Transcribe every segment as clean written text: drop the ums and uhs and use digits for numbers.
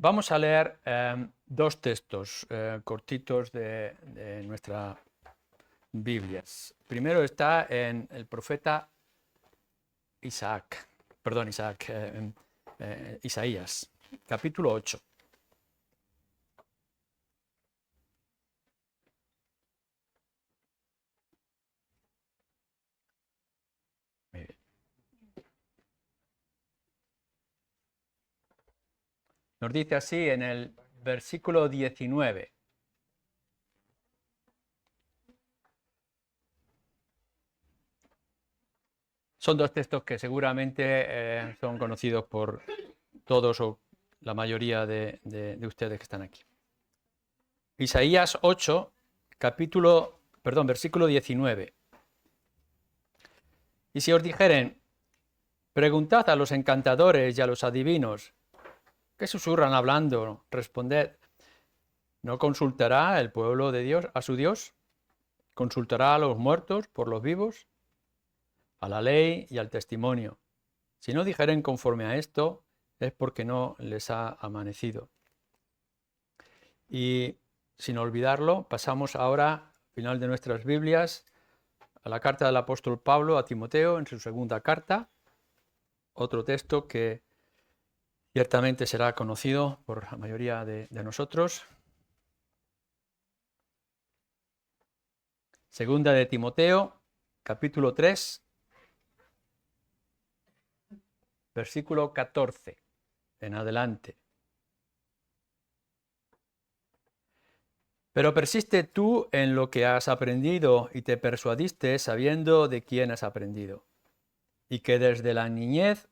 Vamos a leer dos textos cortitos de nuestras Biblias. Primero está en el profeta Isaías, capítulo 8. Muy bien. Nos dice así en el versículo 19. Son dos textos que seguramente son conocidos por todos o la mayoría de ustedes que están aquí. Isaías 8, versículo 19. Y si os dijeren, preguntad a los encantadores y a los adivinos, ¿qué susurran hablando? Responded, ¿no consultará el pueblo de Dios a su Dios? ¿Consultará a los muertos por los vivos? A la ley y al testimonio. Si no dijeren conforme a esto, es porque no les ha amanecido. Y sin olvidarlo, pasamos ahora, al final de nuestras Biblias, a la carta del apóstol Pablo a Timoteo, en su segunda carta, otro texto que ciertamente será conocido por la mayoría de nosotros. Segunda de Timoteo, capítulo 3, versículo 14 en adelante. Pero persiste tú en lo que has aprendido y te persuadiste sabiendo de quién has aprendido, y que desde la niñez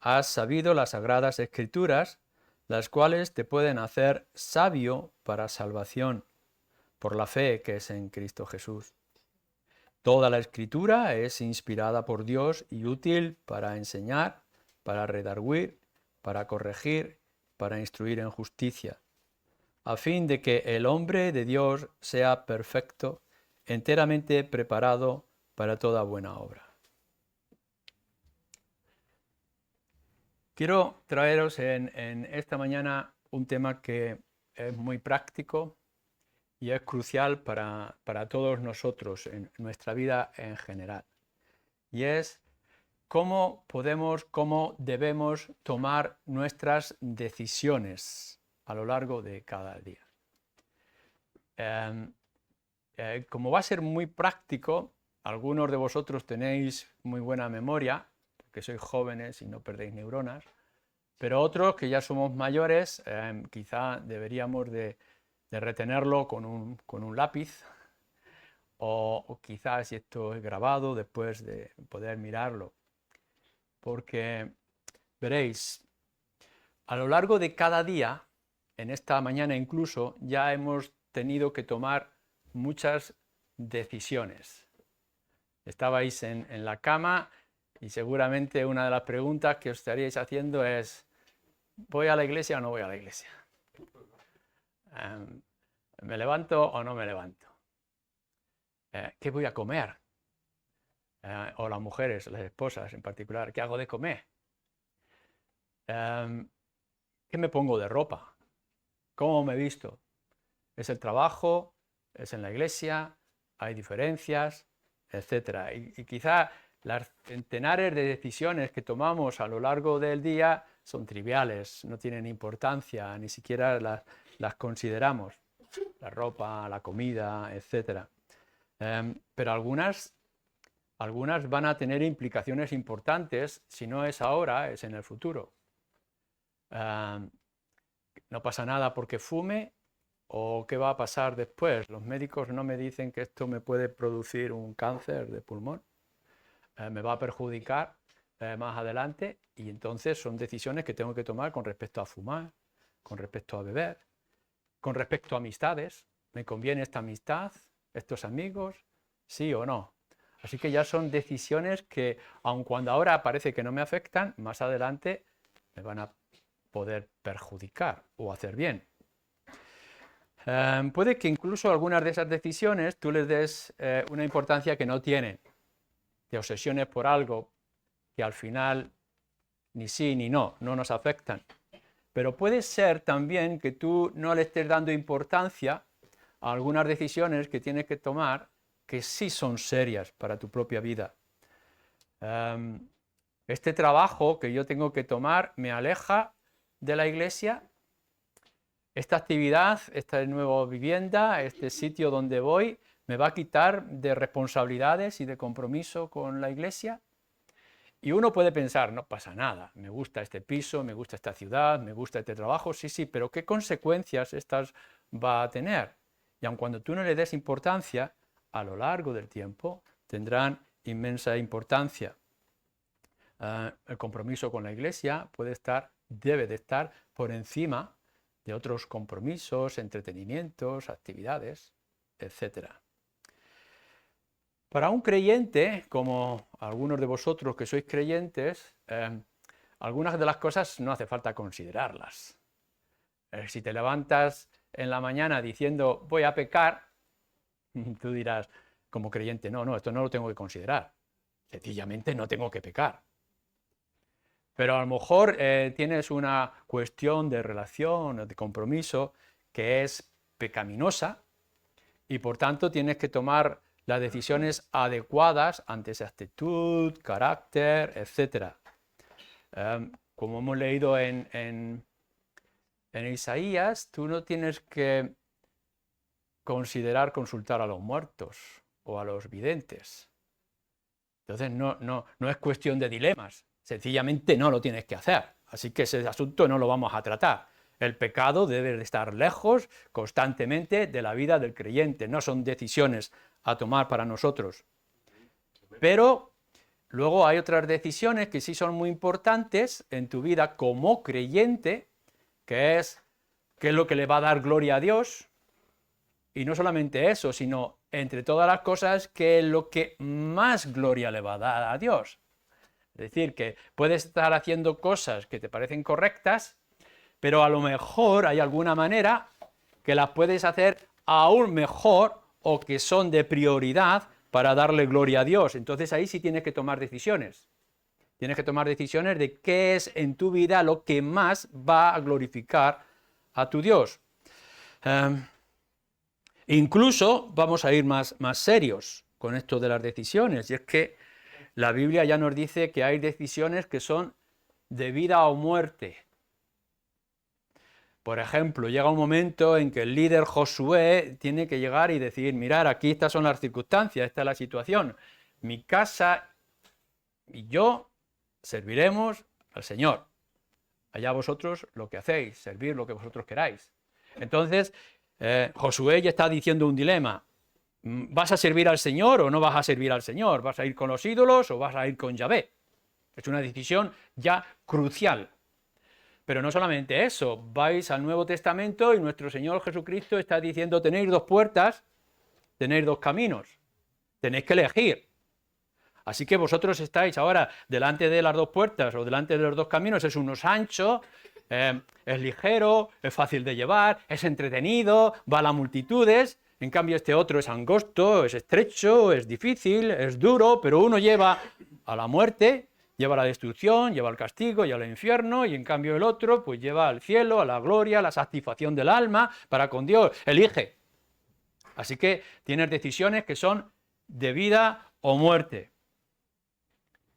has sabido las sagradas escrituras, las cuales te pueden hacer sabio para salvación, por la fe que es en Cristo Jesús. Toda la escritura es inspirada por Dios y útil para enseñar, para redarguir, para corregir, para instruir en justicia, a fin de que el hombre de Dios sea perfecto, enteramente preparado para toda buena obra. Quiero traeros en esta mañana un tema que es muy práctico y es crucial para todos nosotros en nuestra vida en general. Y es cómo debemos tomar nuestras decisiones a lo largo de cada día. Como va a ser muy práctico, algunos de vosotros tenéis muy buena memoria, porque sois jóvenes y no perdéis neuronas, pero otros que ya somos mayores, quizá deberíamos de retenerlo con un lápiz, o quizás si esto es grabado, después de poder mirarlo. Porque veréis, a lo largo de cada día, en esta mañana incluso, ya hemos tenido que tomar muchas decisiones. Estabais en la cama y seguramente una de las preguntas que os estaríais haciendo es: ¿voy a la iglesia o no voy a la iglesia? ¿Me levanto o no me levanto? ¿Qué voy a comer? O las mujeres, las esposas en particular, ¿qué hago de comer? ¿Qué me pongo de ropa? ¿Cómo me visto? ¿Es el trabajo? ¿Es en la iglesia? ¿Hay diferencias? Etcétera. Y quizá las centenares de decisiones que tomamos a lo largo del día son triviales, no tienen importancia, ni siquiera las consideramos. La ropa, la comida, etcétera. Pero algunas van a tener implicaciones importantes, si no es ahora, es en el futuro. No pasa nada porque fume, o qué va a pasar después. Los médicos no me dicen que esto me puede producir un cáncer de pulmón, me va a perjudicar más adelante, y entonces son decisiones que tengo que tomar con respecto a fumar, con respecto a beber, con respecto a amistades. ¿Me conviene esta amistad, estos amigos? ¿Sí o no? Así que ya son decisiones que, aun cuando ahora parece que no me afectan, más adelante me van a poder perjudicar o hacer bien. Puede que incluso algunas de esas decisiones tú les des una importancia que no tienen. Te obsesiones por algo que al final ni sí ni no nos afectan. pero puede ser también que tú no le estés dando importancia a algunas decisiones que tienes que tomar que sí son serias para tu propia vida. Este trabajo que yo tengo que tomar me aleja de la iglesia. Esta actividad, esta nueva vivienda, este sitio donde voy, me va a quitar de responsabilidades y de compromiso con la iglesia. Y uno puede pensar, no pasa nada, me gusta este piso, me gusta esta ciudad, me gusta este trabajo, sí, pero ¿qué consecuencias estas va a tener? Y aun cuando tú no le des importancia, a lo largo del tiempo tendrán inmensa importancia. El compromiso con la iglesia debe de estar por encima de otros compromisos, entretenimientos, actividades, etc. Para un creyente, como algunos de vosotros que sois creyentes, algunas de las cosas no hace falta considerarlas. Si te levantas en la mañana diciendo voy a pecar, tú dirás como creyente, no, esto no lo tengo que considerar. Sencillamente no tengo que pecar. Pero a lo mejor tienes una cuestión de relación o de compromiso que es pecaminosa y por tanto tienes que tomar las decisiones adecuadas ante esa actitud, carácter, etc. Como hemos leído en Isaías, tú no tienes que consultar a los muertos o a los videntes. Entonces no es cuestión de dilemas. Sencillamente no lo tienes que hacer, así que ese asunto no lo vamos a tratar. El pecado debe de estar lejos constantemente de la vida del creyente, no son decisiones a tomar para nosotros. Pero luego hay otras decisiones que sí son muy importantes en tu vida como creyente, que es qué es lo que le va a dar gloria a Dios, y no solamente eso, sino entre todas las cosas, qué es lo que más gloria le va a dar a Dios. Es decir, que puedes estar haciendo cosas que te parecen correctas, pero a lo mejor hay alguna manera que las puedes hacer aún mejor o que son de prioridad para darle gloria a Dios. Entonces ahí sí tienes que tomar decisiones. Tienes que tomar decisiones de qué es en tu vida lo que más va a glorificar a tu Dios. Incluso vamos a ir más serios con esto de las decisiones, y es que la Biblia ya nos dice que hay decisiones que son de vida o muerte. Por ejemplo, llega un momento en que el líder Josué tiene que llegar y decir, mirad, aquí estas son las circunstancias, esta es la situación. Mi casa y yo serviremos al Señor. Allá vosotros lo que hacéis, servir lo que vosotros queráis. Entonces, Josué ya está diciendo un dilema. ¿Vas a servir al Señor o no vas a servir al Señor? ¿Vas a ir con los ídolos o vas a ir con Yahvé? Es una decisión ya crucial. Pero no solamente eso, vais al Nuevo Testamento y nuestro Señor Jesucristo está diciendo tenéis dos puertas, tenéis dos caminos, tenéis que elegir. Así que vosotros estáis ahora delante de las dos puertas o delante de los dos caminos, es uno ancho, es ligero, es fácil de llevar, es entretenido, va a las multitudes. En cambio este otro es angosto, es estrecho, es difícil, es duro, pero uno lleva a la muerte, lleva a la destrucción, lleva al castigo, lleva al infierno, y en cambio el otro pues lleva al cielo, a la gloria, a la satisfacción del alma, para con Dios. Elige. Así que tienes decisiones que son de vida o muerte.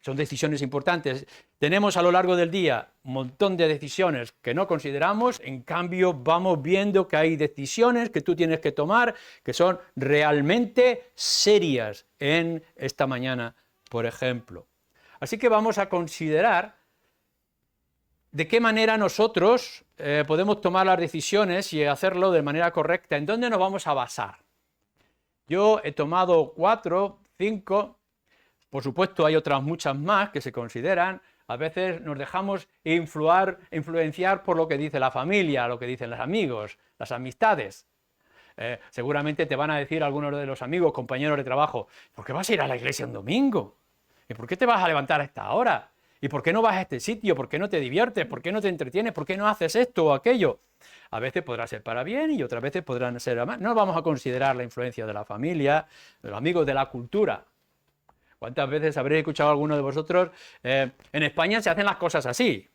Son decisiones importantes. Tenemos a lo largo del día un montón de decisiones que no consideramos, en cambio vamos viendo que hay decisiones que tú tienes que tomar que son realmente serias en esta mañana, por ejemplo. Así que vamos a considerar de qué manera nosotros podemos tomar las decisiones y hacerlo de manera correcta. ¿En dónde nos vamos a basar? Yo he tomado 4, 5... Por supuesto, hay otras muchas más que se consideran. A veces nos dejamos influenciar por lo que dice la familia, lo que dicen los amigos, las amistades. Seguramente te van a decir algunos de los amigos, compañeros de trabajo, ¿por qué vas a ir a la iglesia un domingo? ¿Y por qué te vas a levantar a esta hora? ¿Y por qué no vas a este sitio? ¿Por qué no te diviertes? ¿Por qué no te entretienes? ¿Por qué no haces esto o aquello? A veces podrá ser para bien y otras veces podrán ser para mal. No vamos a considerar la influencia de la familia, de los amigos, de la cultura. ¿Cuántas veces habréis escuchado a alguno de vosotros? En España se hacen las cosas así.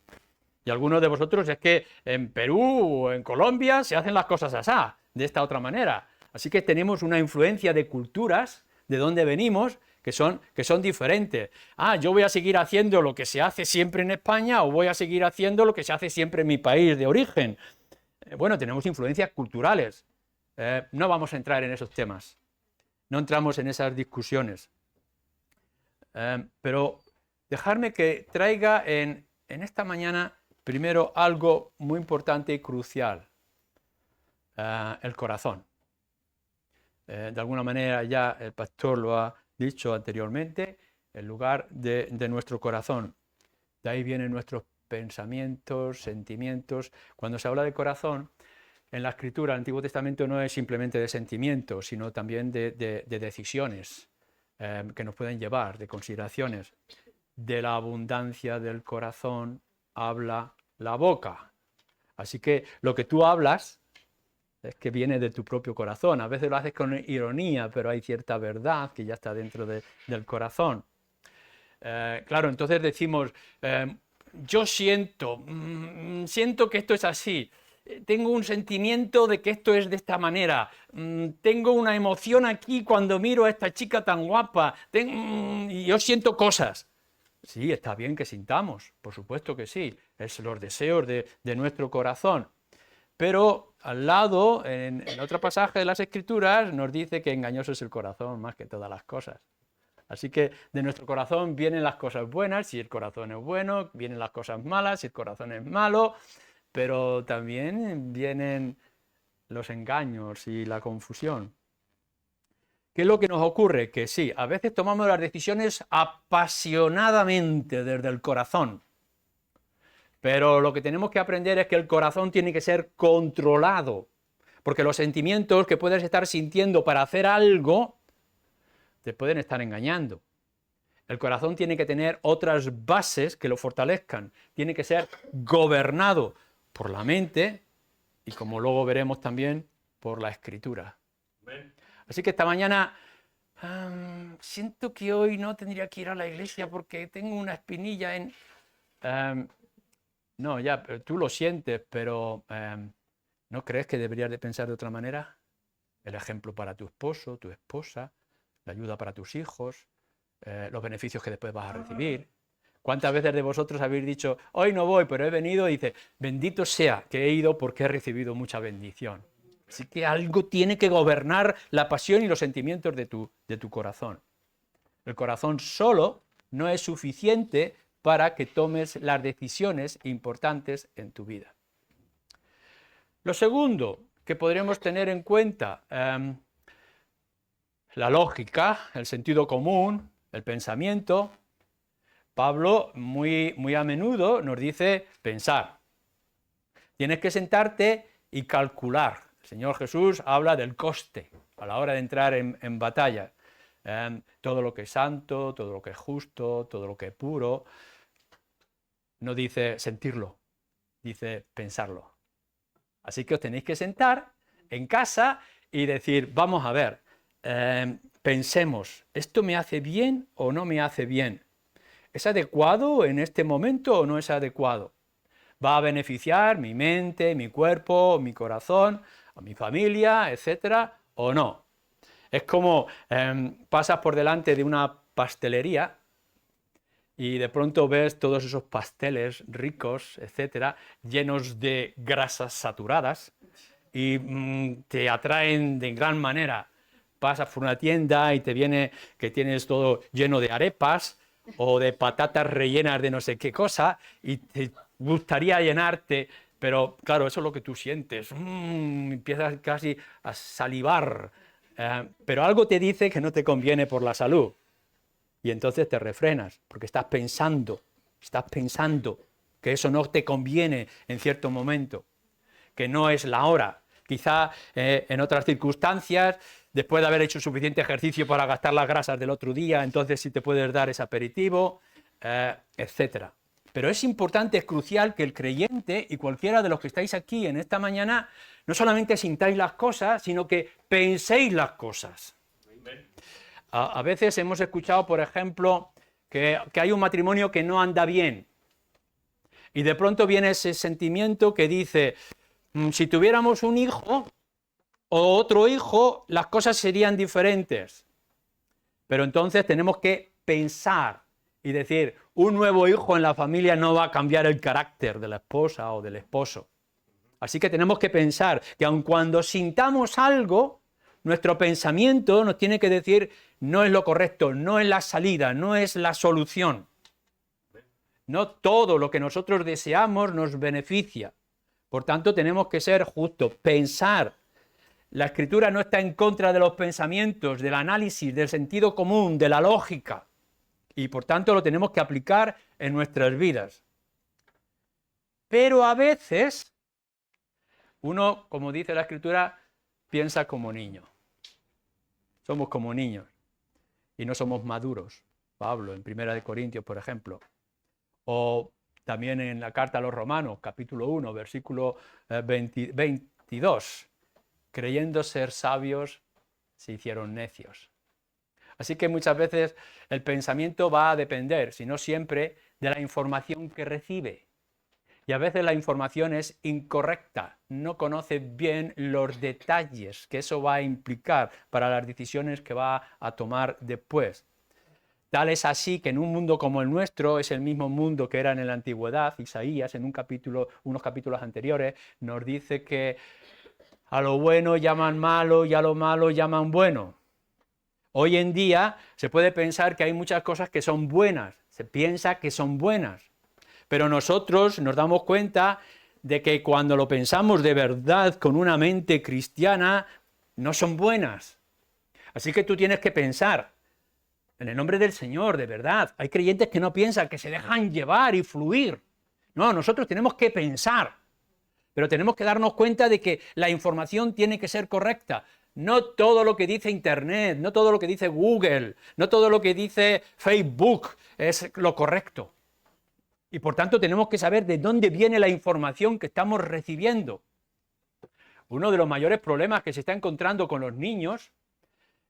Y algunos de vosotros es que en Perú o en Colombia se hacen las cosas así, de esta otra manera. Así que tenemos una influencia de culturas de donde venimos que son diferentes. Yo voy a seguir haciendo lo que se hace siempre en España o voy a seguir haciendo lo que se hace siempre en mi país de origen. Bueno, tenemos influencias culturales. No vamos a entrar en esos temas. No entramos en esas discusiones. Pero dejarme que traiga en esta mañana primero algo muy importante y crucial. El corazón. De alguna manera ya el pastor lo ha dicho anteriormente, el lugar de nuestro corazón. De ahí vienen nuestros pensamientos, sentimientos. Cuando se habla de corazón, en la Escritura, el Antiguo Testamento no es simplemente de sentimientos, sino también de decisiones que nos pueden llevar, de consideraciones. De la abundancia del corazón habla la boca. Así que lo que tú hablas es que viene de tu propio corazón. A veces lo haces con ironía, pero hay cierta verdad que ya está dentro del corazón. Claro, entonces decimos, yo siento que esto es así. Tengo un sentimiento de que esto es de esta manera. Tengo una emoción aquí cuando miro a esta chica tan guapa. Y yo siento cosas. Sí, está bien que sintamos, por supuesto que sí. Es los deseos de nuestro corazón. Pero al lado, en otro pasaje de las Escrituras, nos dice que engañoso es el corazón más que todas las cosas. Así que de nuestro corazón vienen las cosas buenas, si el corazón es bueno, vienen las cosas malas, si el corazón es malo, pero también vienen los engaños y la confusión. ¿Qué es lo que nos ocurre? Que sí, a veces tomamos las decisiones apasionadamente desde el corazón. Pero lo que tenemos que aprender es que el corazón tiene que ser controlado, porque los sentimientos que puedes estar sintiendo para hacer algo te pueden estar engañando. El corazón tiene que tener otras bases que lo fortalezcan, tiene que ser gobernado por la mente y, como luego veremos también, por la Escritura. Así que esta mañana siento que hoy no tendría que ir a la iglesia porque tengo una espinilla en... No, ya, tú lo sientes, pero ¿no crees que deberías de pensar de otra manera? El ejemplo para tu esposo, tu esposa, la ayuda para tus hijos, los beneficios que después vas a recibir. ¿Cuántas veces de vosotros habéis dicho, hoy no voy, pero he venido? Y dice, bendito sea que he ido porque he recibido mucha bendición. Así que algo tiene que gobernar la pasión y los sentimientos de tu corazón. El corazón solo no es suficiente para que tomes las decisiones importantes en tu vida. Lo segundo que podremos tener en cuenta, la lógica, el sentido común, el pensamiento. Pablo muy a menudo nos dice pensar. Tienes que sentarte y calcular. El Señor Jesús habla del coste a la hora de entrar en batalla. Todo lo que es santo, todo lo que es justo, todo lo que es puro. No dice sentirlo, dice pensarlo. Así que os tenéis que sentar en casa y decir, vamos a ver, pensemos, ¿esto me hace bien o no me hace bien? ¿Es adecuado en este momento o no es adecuado? ¿Va a beneficiar mi mente, mi cuerpo, mi corazón, a mi familia, etcétera, o no? Es como pasas por delante de una pastelería y de pronto ves todos esos pasteles ricos, etcétera, llenos de grasas saturadas y te atraen de gran manera. Pasas por una tienda y te viene que tienes todo lleno de arepas o de patatas rellenas de no sé qué cosa y te gustaría llenarte, pero claro, eso es lo que tú sientes. Empiezas casi a salivar, pero algo te dice que no te conviene por la salud. Y entonces te refrenas, porque estás pensando que eso no te conviene en cierto momento, que no es la hora. Quizá en otras circunstancias, después de haber hecho suficiente ejercicio para gastar las grasas del otro día, entonces sí te puedes dar ese aperitivo, etc. Pero es importante, es crucial que el creyente y cualquiera de los que estáis aquí en esta mañana no solamente sintáis las cosas, sino que penséis las cosas. A veces hemos escuchado, por ejemplo, que hay un matrimonio que no anda bien. Y de pronto viene ese sentimiento que dice, si tuviéramos un hijo o otro hijo, las cosas serían diferentes. Pero entonces tenemos que pensar y decir, un nuevo hijo en la familia no va a cambiar el carácter de la esposa o del esposo. Así que tenemos que pensar que aun cuando sintamos algo, nuestro pensamiento nos tiene que decir, no es lo correcto, no es la salida, no es la solución. No todo lo que nosotros deseamos nos beneficia. Por tanto, tenemos que ser justos, pensar. La Escritura no está en contra de los pensamientos, del análisis, del sentido común, de la lógica. Y por tanto lo tenemos que aplicar en nuestras vidas. Pero a veces uno, como dice la Escritura, piensa como niño. Somos como niños y no somos maduros. Pablo, en 1 Corintios, por ejemplo. O también en la carta a los Romanos, capítulo 1, versículo 22. Creyendo ser sabios, se hicieron necios. Así que muchas veces el pensamiento va a depender, si no siempre, de la información que recibe. Y a veces la información es incorrecta, no conoce bien los detalles que eso va a implicar para las decisiones que va a tomar después. Tal es así que en un mundo como el nuestro, es el mismo mundo que era en la antigüedad. Isaías, en unos capítulos anteriores, nos dice que a lo bueno llaman malo y a lo malo llaman bueno. Hoy en día se puede pensar que hay muchas cosas que son buenas, se piensa que son buenas, pero nosotros nos damos cuenta de que cuando lo pensamos de verdad con una mente cristiana, no son buenas. Así que tú tienes que pensar, en el nombre del Señor, de verdad. Hay creyentes que no piensan, que se dejan llevar y fluir. No, nosotros tenemos que pensar, pero tenemos que darnos cuenta de que la información tiene que ser correcta. No todo lo que dice Internet, no todo lo que dice Google, no todo lo que dice Facebook es lo correcto. Y por tanto tenemos que saber de dónde viene la información que estamos recibiendo. Uno de los mayores problemas que se está encontrando con los niños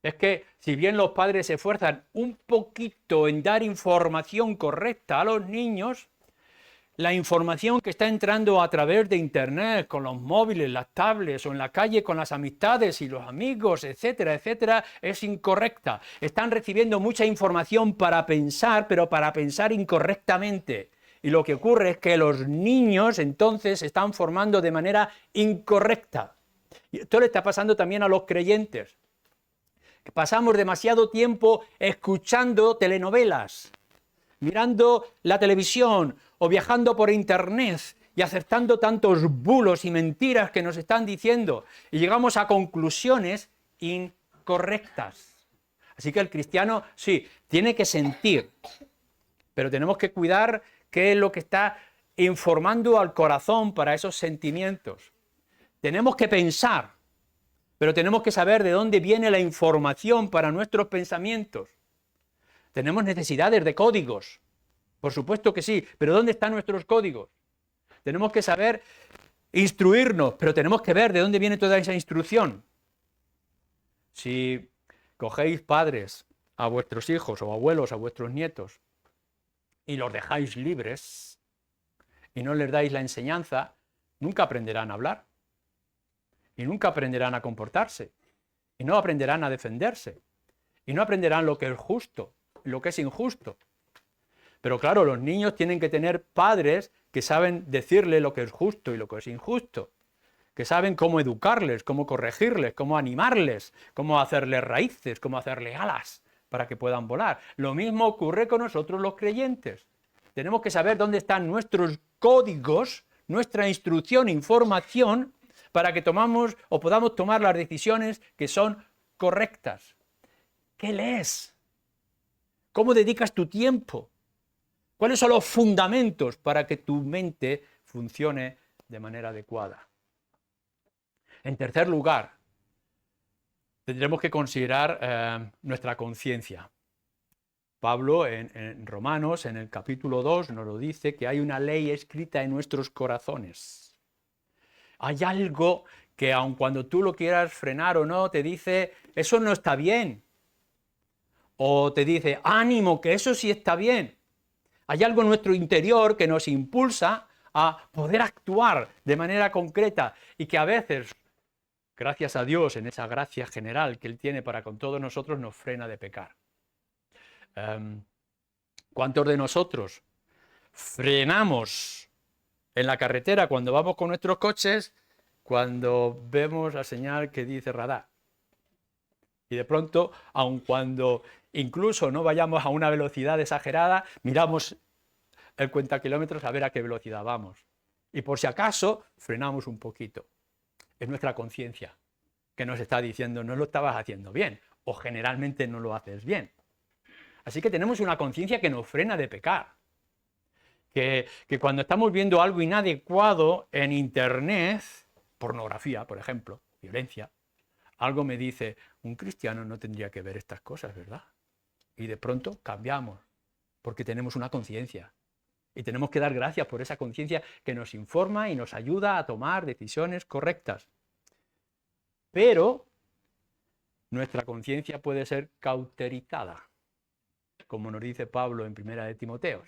es que si bien los padres se esfuerzan un poquito en dar información correcta a los niños, la información que está entrando a través de Internet, con los móviles, las tablets o en la calle con las amistades y los amigos, etcétera, etcétera, es incorrecta. Están recibiendo mucha información para pensar, pero para pensar incorrectamente. Y lo que ocurre es que los niños entonces se están formando de manera incorrecta. Y esto le está pasando también a los creyentes. Pasamos demasiado tiempo escuchando telenovelas, mirando la televisión o viajando por Internet y aceptando tantos bulos y mentiras que nos están diciendo y llegamos a conclusiones incorrectas. Así que el cristiano, sí, tiene que sentir, pero tenemos que cuidar qué es lo que está informando al corazón para esos sentimientos. Tenemos que pensar, pero tenemos que saber de dónde viene la información para nuestros pensamientos. Tenemos necesidades de códigos, por supuesto que sí, pero ¿dónde están nuestros códigos? Tenemos que saber instruirnos, pero tenemos que ver de dónde viene toda esa instrucción. Si cogéis padres a vuestros hijos o abuelos, a vuestros nietos, y los dejáis libres y no les dais la enseñanza, nunca aprenderán a hablar. Y nunca aprenderán a comportarse, y no aprenderán a defenderse, y no aprenderán lo que es justo, lo que es injusto. Pero claro, los niños tienen que tener padres que saben decirle lo que es justo y lo que es injusto, que saben cómo educarles, cómo corregirles, cómo animarles, cómo hacerles raíces, cómo hacerles alas para que puedan volar. Lo mismo ocurre con nosotros los creyentes. Tenemos que saber dónde están nuestros códigos, nuestra instrucción, información, para que tomamos o podamos tomar las decisiones que son correctas. ¿Qué lees? ¿Cómo dedicas tu tiempo? ¿Cuáles son los fundamentos para que tu mente funcione de manera adecuada? En tercer lugar, tendremos que considerar nuestra conciencia. Pablo en Romanos, en el capítulo 2, nos lo dice, que hay una ley escrita en nuestros corazones. Hay algo que aun cuando tú lo quieras frenar o no, te dice, eso no está bien. O te dice, ánimo, que eso sí está bien. Hay algo en nuestro interior que nos impulsa a poder actuar de manera concreta y que a veces, gracias a Dios, en esa gracia general que Él tiene para con todos nosotros, nos frena de pecar. ¿Cuántos de nosotros frenamos en la carretera cuando vamos con nuestros coches cuando vemos la señal que dice radar? Y de pronto, aun cuando incluso no vayamos a una velocidad exagerada, miramos el cuentakilómetros a ver a qué velocidad vamos. Y por si acaso, frenamos un poquito. Es nuestra conciencia que nos está diciendo no lo estabas haciendo bien o generalmente no lo haces bien. Así que tenemos una conciencia que nos frena de pecar. Que cuando estamos viendo algo inadecuado en Internet, pornografía, por ejemplo, violencia, algo me dice, un cristiano no tendría que ver estas cosas, ¿verdad? Y de pronto cambiamos, porque tenemos una conciencia. Y tenemos que dar gracias por esa conciencia que nos informa y nos ayuda a tomar decisiones correctas. Pero nuestra conciencia puede ser cauterizada, como nos dice Pablo en 1 de Timoteo.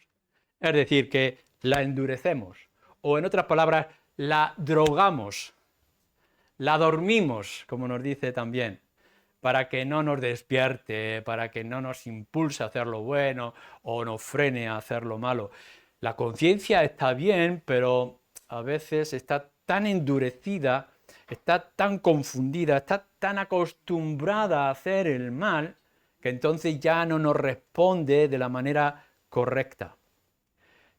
Es decir, que la endurecemos, o en otras palabras, la drogamos, la dormimos, como nos dice también, para que no nos despierte, para que no nos impulse a hacer lo bueno o nos frene a hacer lo malo. La conciencia está bien, pero a veces está tan endurecida, está tan confundida, está tan acostumbrada a hacer el mal, que entonces ya no nos responde de la manera correcta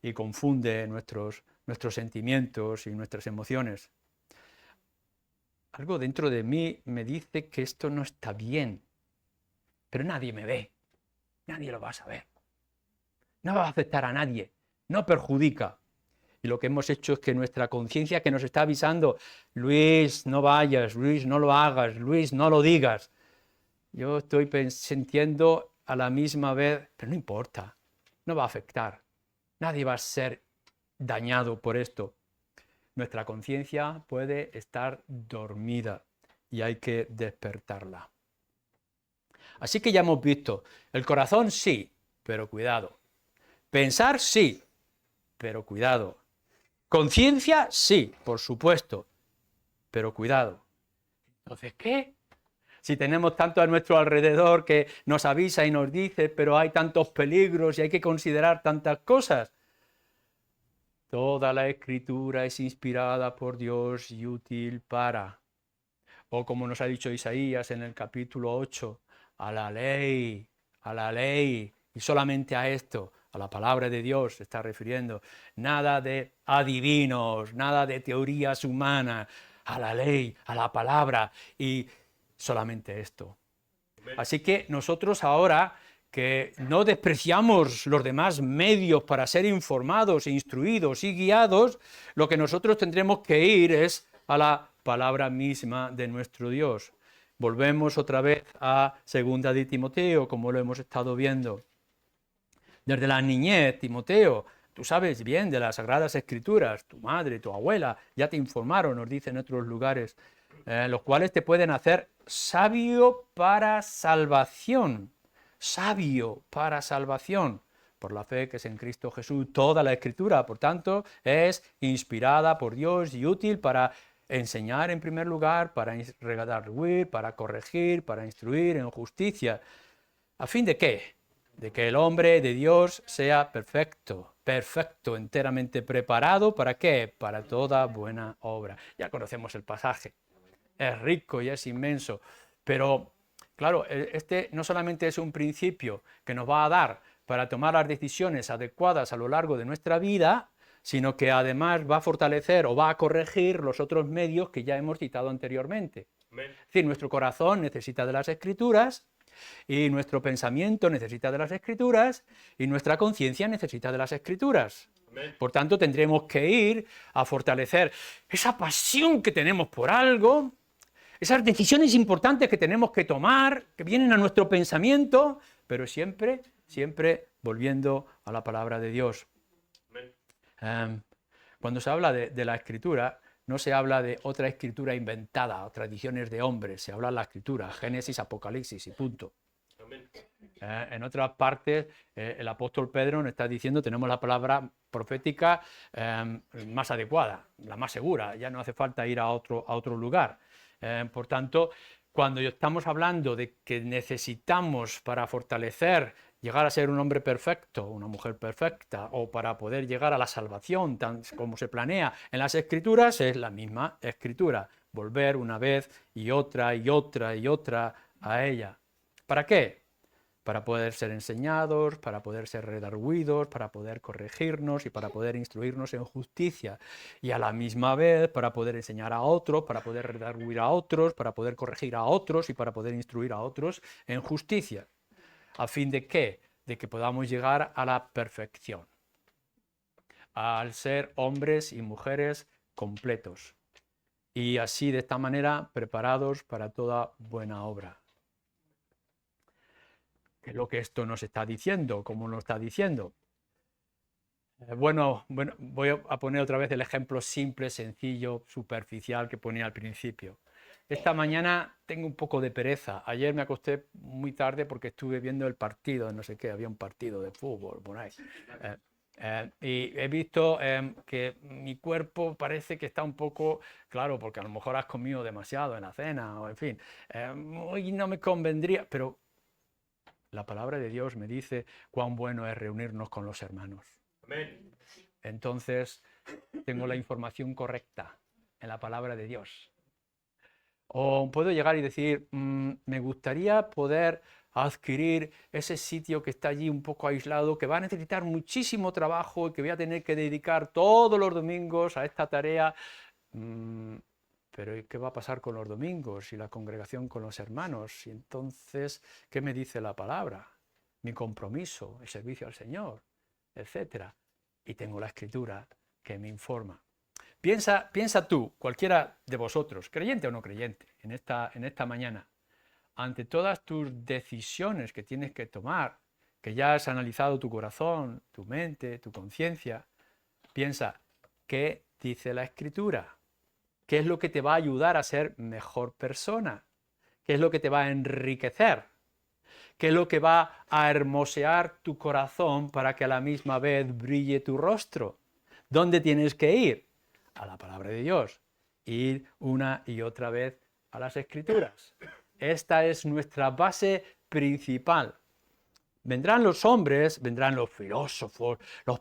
y confunde nuestros sentimientos y nuestras emociones. Algo dentro de mí me dice que esto no está bien, pero nadie me ve, nadie lo va a saber, no va a afectar a nadie, no perjudica. Y lo que hemos hecho es que nuestra conciencia que nos está avisando, Luis, no vayas, Luis, no lo hagas, Luis, no lo digas. Yo estoy sintiendo a la misma vez, pero no importa, no va a afectar, nadie va a ser dañado por esto. Nuestra conciencia puede estar dormida y hay que despertarla. Así que ya hemos visto, el corazón sí, pero cuidado. Pensar sí, pero cuidado. Conciencia sí, por supuesto, pero cuidado. Entonces, ¿qué? Si tenemos tanto a nuestro alrededor que nos avisa y nos dice, pero hay tantos peligros y hay que considerar tantas cosas. Toda la Escritura es inspirada por Dios y útil para, o como nos ha dicho Isaías en el capítulo 8, a la ley, y solamente a esto, a la palabra de Dios se está refiriendo. Nada de adivinos, nada de teorías humanas, a la ley, a la palabra, y solamente esto. Así que nosotros ahora, que no despreciamos los demás medios para ser informados, instruidos y guiados, lo que nosotros tendremos que ir es a la palabra misma de nuestro Dios. Volvemos otra vez a 2 de Timoteo, como lo hemos estado viendo. Desde la niñez, Timoteo, tú sabes bien de las Sagradas Escrituras, tu madre, tu abuela, ya te informaron, nos dicen en otros lugares, los cuales te pueden hacer sabio para salvación. Sabio para salvación, por la fe que es en Cristo Jesús. Toda la Escritura, por tanto, es inspirada por Dios y útil para enseñar en primer lugar, para redarguir, para corregir, para instruir en justicia. ¿A fin de qué? De que el hombre de Dios sea perfecto, perfecto, enteramente preparado. ¿Para qué? Para toda buena obra. Ya conocemos el pasaje. Es rico y es inmenso, pero claro, este no solamente es un principio que nos va a dar para tomar las decisiones adecuadas a lo largo de nuestra vida, sino que además va a fortalecer o va a corregir los otros medios que ya hemos citado anteriormente. Es decir, nuestro corazón necesita de las Escrituras, y nuestro pensamiento necesita de las Escrituras, y nuestra conciencia necesita de las Escrituras. Por tanto, tendremos que ir a fortalecer esa pasión que tenemos por algo, esas decisiones importantes que tenemos que tomar, que vienen a nuestro pensamiento, pero siempre, siempre volviendo a la palabra de Dios. Cuando se habla de la Escritura, no se habla de otra escritura inventada o tradiciones de hombres, se habla de la Escritura, Génesis, Apocalipsis y punto. En otras partes, el apóstol Pedro nos está diciendo, tenemos la palabra profética más adecuada, la más segura, ya no hace falta ir a otro lugar. Por tanto, cuando estamos hablando de que necesitamos para fortalecer, llegar a ser un hombre perfecto, una mujer perfecta, o para poder llegar a la salvación, tan como se planea en las Escrituras, es la misma Escritura. Volver una vez y otra y otra y otra a ella. ¿Para qué? Para poder ser enseñados, para poder ser redarguidos, para poder corregirnos y para poder instruirnos en justicia. Y a la misma vez para poder enseñar a otros, para poder redarguir a otros, para poder corregir a otros y para poder instruir a otros en justicia. ¿A fin de qué? De que podamos llegar a la perfección, al ser hombres y mujeres completos. Y así, de esta manera, preparados para toda buena obra. ¿Qué es lo que esto nos está diciendo? ¿Cómo nos está diciendo? Bueno, voy a poner otra vez el ejemplo simple, sencillo, superficial que ponía al principio. Esta mañana tengo un poco de pereza. Ayer me acosté muy tarde porque estuve viendo el partido, no sé qué, había un partido de fútbol por ahí. Y he visto que mi cuerpo parece que está un poco, claro, porque a lo mejor has comido demasiado en la cena, o en fin, hoy no me convendría, pero la palabra de Dios me dice cuán bueno es reunirnos con los hermanos. Amén. Entonces, tengo la información correcta en la palabra de Dios. O puedo llegar y decir, me gustaría poder adquirir ese sitio que está allí un poco aislado, que va a necesitar muchísimo trabajo y que voy a tener que dedicar todos los domingos a esta tarea. Pero ¿qué va a pasar con los domingos y la congregación con los hermanos? Y entonces, ¿qué me dice la palabra? Mi compromiso, el servicio al Señor, etcétera. Y tengo la Escritura que me informa. Piensa tú, cualquiera de vosotros, creyente o no creyente, en esta mañana, ante todas tus decisiones que tienes que tomar, que ya has analizado tu corazón, tu mente, tu conciencia, piensa, ¿qué dice la Escritura? ¿Qué es lo que te va a ayudar a ser mejor persona? ¿Qué es lo que te va a enriquecer? ¿Qué es lo que va a hermosear tu corazón para que a la misma vez brille tu rostro? ¿Dónde tienes que ir? A la palabra de Dios. Ir una y otra vez a las Escrituras. Esta es nuestra base principal. Vendrán los hombres, vendrán los filósofos, los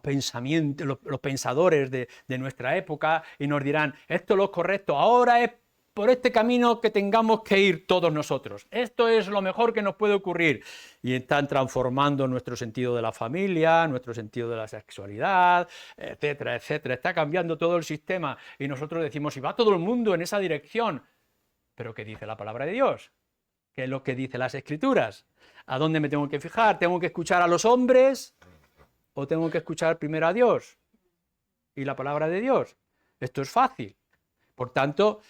pensadores de nuestra época y nos dirán, esto es lo correcto, ahora es por este camino que tengamos que ir todos nosotros. Esto es lo mejor que nos puede ocurrir. Y están transformando nuestro sentido de la familia, nuestro sentido de la sexualidad, etcétera, etcétera. Está cambiando todo el sistema y nosotros decimos, y va todo el mundo en esa dirección. ¿Pero qué dice la palabra de Dios? ¿Qué es lo que dicen las Escrituras? ¿A dónde me tengo que fijar? ¿Tengo que escuchar a los hombres o tengo que escuchar primero a Dios y la palabra de Dios? Esto es fácil. Por tanto,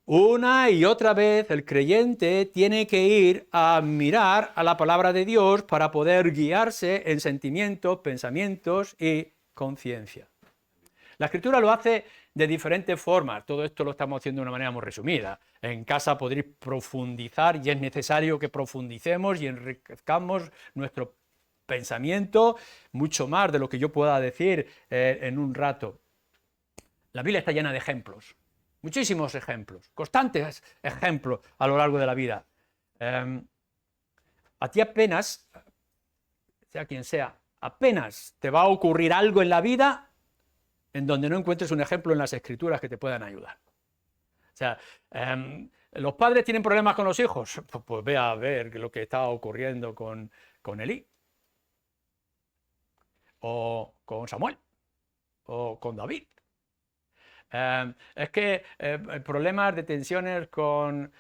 una y otra vez el creyente tiene que ir a mirar a la palabra de Dios para poder guiarse en sentimientos, pensamientos y conciencia. La Escritura lo hace de diferentes formas. Todo esto lo estamos haciendo de una manera muy resumida. En casa podréis profundizar y es necesario que profundicemos y enriquezcamos nuestro pensamiento mucho más de lo que yo pueda decir en un rato. La Biblia está llena de ejemplos, muchísimos ejemplos, constantes ejemplos a lo largo de la vida. A ti apenas, sea quien sea, apenas te va a ocurrir algo en la vida en donde no encuentres un ejemplo en las Escrituras que te puedan ayudar. O sea, ¿los padres tienen problemas con los hijos? Pues ve a ver lo que está ocurriendo con Elí, o con Samuel, o con David. Es que problemas de tensiones con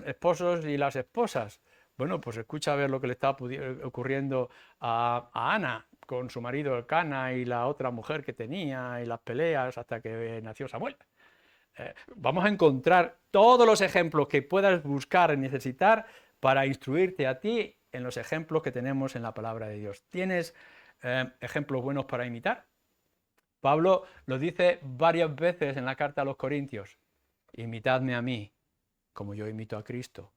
esposos y las esposas. Bueno, pues escucha a ver lo que le está ocurriendo a Ana con su marido Elcana y la otra mujer que tenía y las peleas hasta que nació Samuel. Vamos a encontrar todos los ejemplos que puedas buscar y necesitar para instruirte a ti en los ejemplos que tenemos en la palabra de Dios. ¿Tienes ejemplos buenos para imitar? Pablo lo dice varias veces en la carta a los Corintios. Imitadme a mí, como yo imito a Cristo.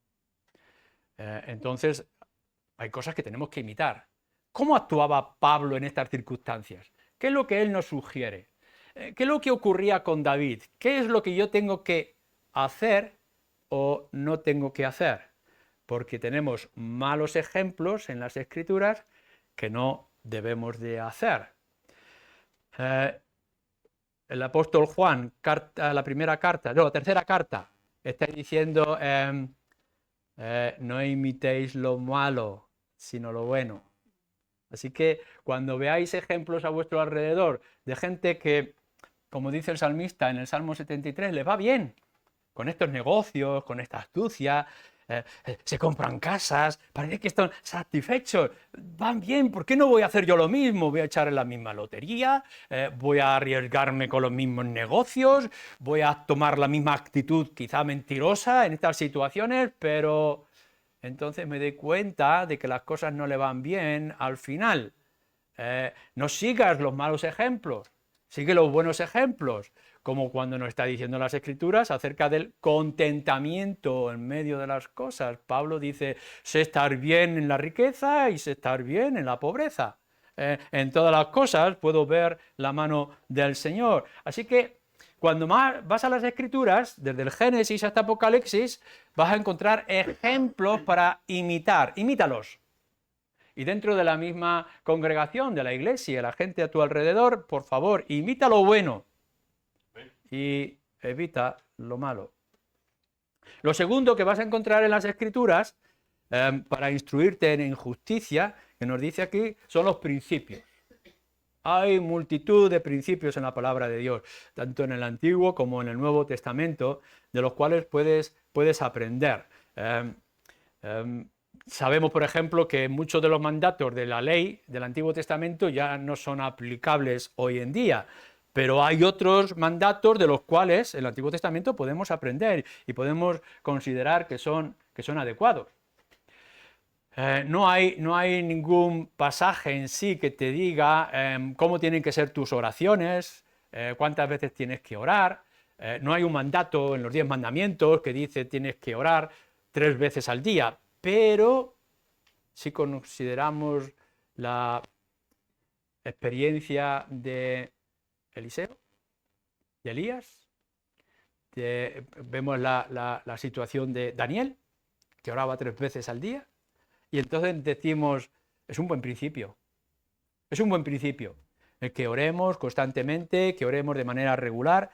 Entonces, hay cosas que tenemos que imitar. ¿Cómo actuaba Pablo en estas circunstancias? ¿Qué es lo que él nos sugiere? ¿Qué es lo que ocurría con David? ¿Qué es lo que yo tengo que hacer o no tengo que hacer? Porque tenemos malos ejemplos en las Escrituras que no debemos de hacer. El apóstol Juan, la tercera carta, está diciendo, no imitéis lo malo, sino lo bueno. Así que cuando veáis ejemplos a vuestro alrededor de gente que, como dice el salmista en el Salmo 73, le va bien con estos negocios, con esta astucia, se compran casas, parece que están satisfechos, van bien, ¿por qué no voy a hacer yo lo mismo? Voy a echar en la misma lotería, voy a arriesgarme con los mismos negocios, voy a tomar la misma actitud quizá mentirosa en estas situaciones, pero entonces me doy cuenta de que las cosas no le van bien al final. No sigas los malos ejemplos, sigue los buenos ejemplos, como cuando nos está diciendo las Escrituras acerca del contentamiento en medio de las cosas. Pablo dice, sé estar bien en la riqueza y sé estar bien en la pobreza. En todas las cosas puedo ver la mano del Señor. Así que cuando más vas a las Escrituras, desde el Génesis hasta Apocalipsis, vas a encontrar ejemplos para imitar. Imítalos. Y dentro de la misma congregación de la iglesia, la gente a tu alrededor, por favor, imita lo bueno y evita lo malo. Lo segundo que vas a encontrar en las Escrituras, para instruirte en justicia, que nos dice aquí, son los principios. Hay multitud de principios en la palabra de Dios, tanto en el Antiguo como en el Nuevo Testamento, de los cuales puedes aprender. Sabemos, por ejemplo, que muchos de los mandatos de la ley del Antiguo Testamento ya no son aplicables hoy en día, pero hay otros mandatos de los cuales en el Antiguo Testamento podemos aprender y podemos considerar que son adecuados. No hay ningún pasaje en sí que te diga cómo tienen que ser tus oraciones, cuántas veces tienes que orar. No hay un mandato en los 10 mandamientos que dice tienes que orar 3 veces al día, pero si consideramos la experiencia de Eliseo, de Elías, vemos la situación de Daniel, que oraba 3 veces al día, y entonces decimos, es un buen principio, es un buen principio, el que oremos constantemente, que oremos de manera regular.